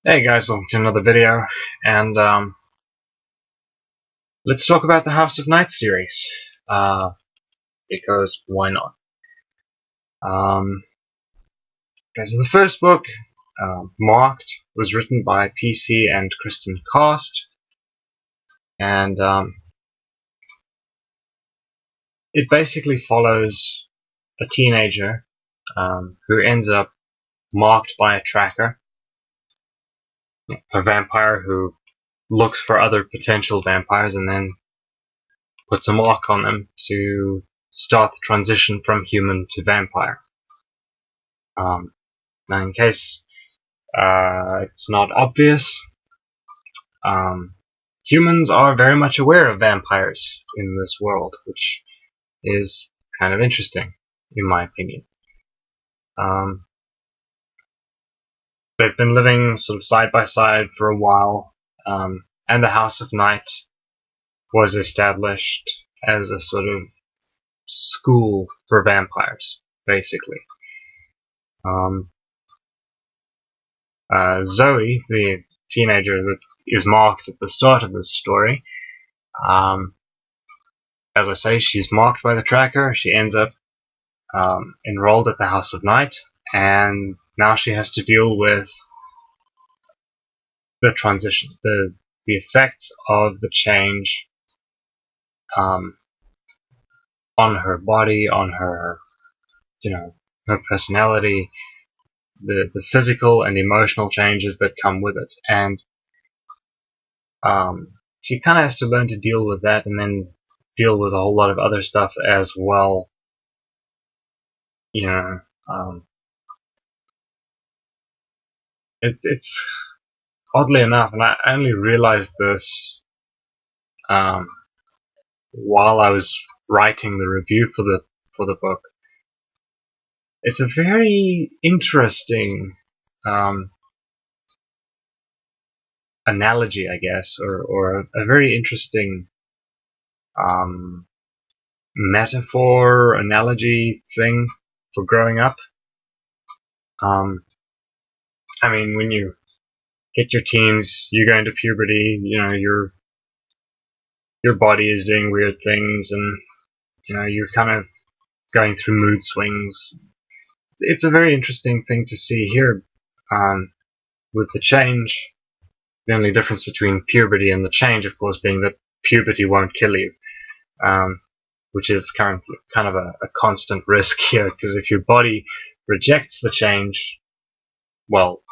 Hey guys, welcome to another video, and let's talk about the House of Night series, because why not? Okay, so the first book, Marked, was written by PC and Kristin, and it basically follows a teenager who ends up marked by a tracker, a vampire who looks for other potential vampires and then puts a mark on them to start the transition from human to vampire. Now, in case it's not obvious, humans are very much aware of vampires in this world, which is kind of interesting, in my opinion. They've been living sort of side by side for a while, and the House of Night was established as a sort of school for vampires, basically. Zoe, the teenager that is marked at the start of this story, as I say, she's marked by the tracker. She ends up enrolled at the House of Night, and now she has to deal with the transition, the effects of the change on her body, on her, her personality, the physical and emotional changes that come with it, and she kind of has to learn to deal with that, and then deal with a whole lot of other stuff as well. It's oddly enough, and I only realized this while I was writing the review for the book. It's a very interesting analogy, I guess, or a very interesting metaphor, analogy thing for growing up. I mean, when you hit your teens, you go into puberty, your body is doing weird things, and you're kind of going through mood swings. It's a very interesting thing to see here, with the change. The only difference between puberty and the change, of course, being that puberty won't kill you, which is kind of a constant risk here, because if your body rejects the change, well,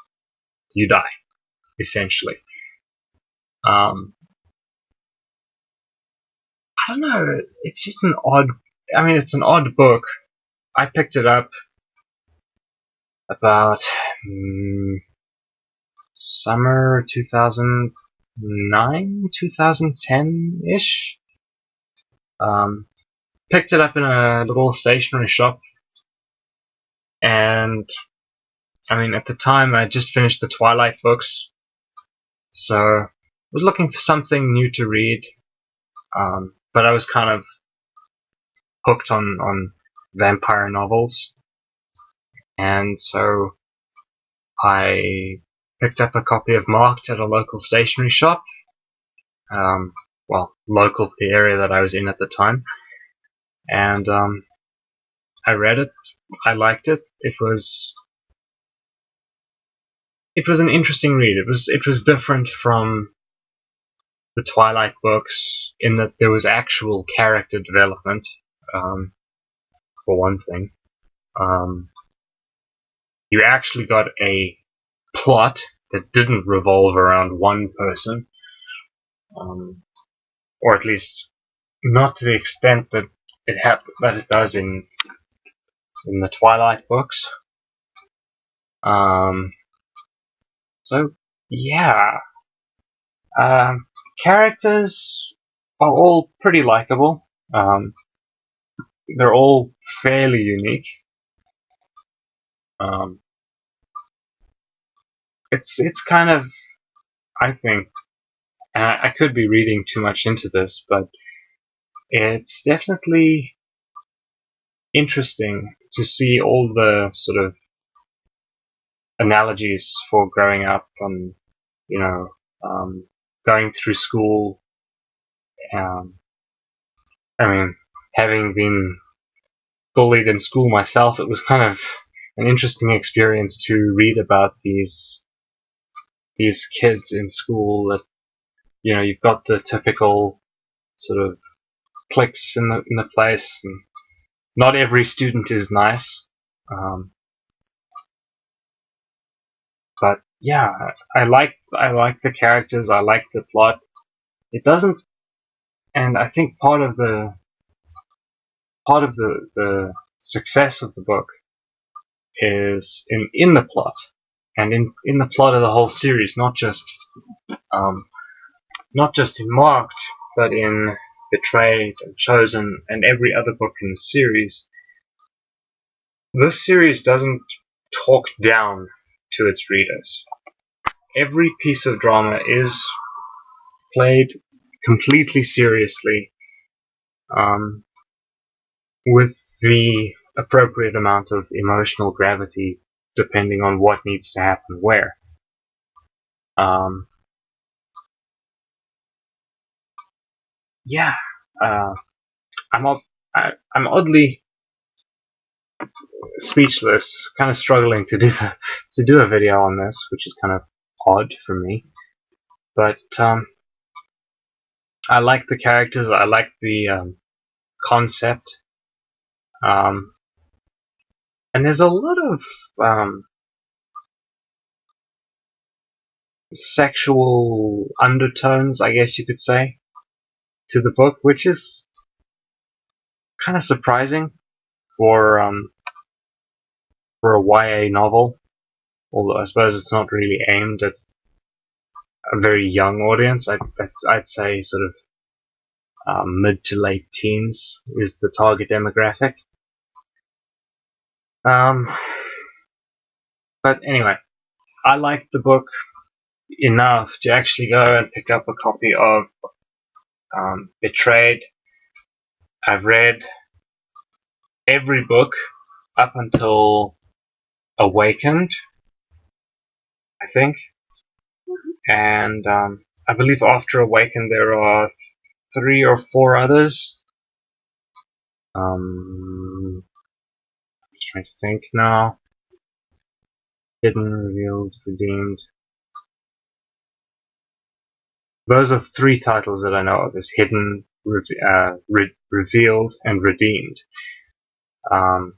you die, essentially. I don't know, it's just it's an odd book. I picked it up about summer 2009, 2010-ish. Picked it up in a little stationery shop, and at the time I just finished the Twilight books, so I was looking for something new to read, but I was kind of hooked on vampire novels, and so I picked up a copy of Marked at a local stationery shop, local to the area that I was in at the time, and I read it. I liked it. It was an interesting read. It was different from the Twilight books in that there was actual character development, for one thing. You actually got a plot that didn't revolve around one person, or at least not to the extent that it does in the Twilight books. So yeah, characters are all pretty likable. They're all fairly unique. It's kind of, I think, and I could be reading too much into this, but it's definitely interesting to see all the sort of analogies for growing up on you know, going through school. I mean, having been bullied in school myself, it was kind of an interesting experience to read about these kids in school. That, you know, you've got the typical sort of cliques in the place, and not every student is nice. But yeah, I like the characters. I like the plot. It doesn't, and I think part of the success of the book is in the plot, and in the plot of the whole series, um, not just in Marked, but in Betrayed and Chosen and every other book in the series. This series doesn't talk down to its readers. Every piece of drama is played completely seriously, with the appropriate amount of emotional gravity depending on what needs to happen where. Yeah, I'm oddly speechless, kind of struggling to do a video on this, which is kind of odd for me. But I like the characters. I like the concept. And there's a lot of sexual undertones, I guess you could say, to the book, which is kind of surprising for a YA novel. Although I suppose it's not really aimed at a very young audience. I'd say sort of mid to late teens is the target demographic. But anyway, I liked the book enough to actually go and pick up a copy of Betrayed. I've read every book up until Awakened, I think, and I believe after Awakened there are 3 or 4 others. I'm just trying to think now. Hidden, Revealed, Redeemed. Those are 3 titles that I know of: is Hidden, Revealed, and Redeemed. I'm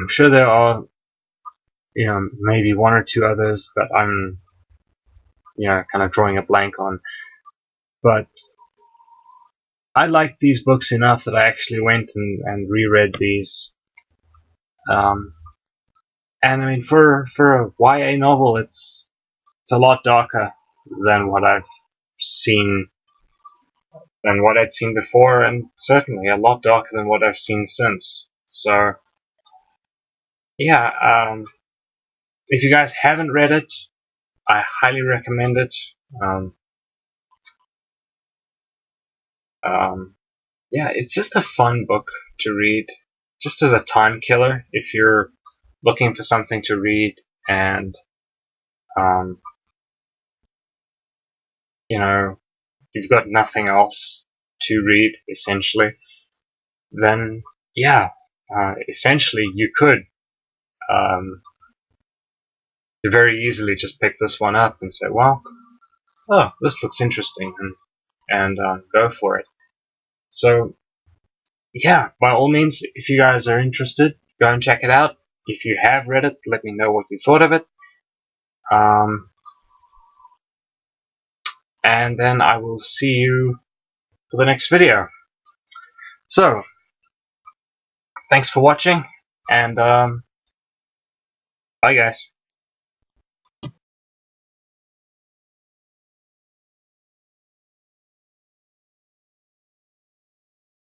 sure there are, you know, maybe 1 or 2 others that I'm, you know, kind of drawing a blank on. But I liked these books enough that I actually went and reread these. And I mean, for a YA novel, it's a lot darker than what I'd seen before, and certainly a lot darker than what I've seen since. So, yeah, if you guys haven't read it, I highly recommend it. Yeah, it's just a fun book to read, just as a time killer if you're looking for something to read and, you know, you've got nothing else to read, essentially, then yeah, essentially you could very easily just pick this one up and say, well, oh, this looks interesting, and go for it. So yeah, by all means, if you guys are interested, go and check it out. If you have read it, let me know what you thought of it. And then I will see you for the next video. So, thanks for watching, and bye guys.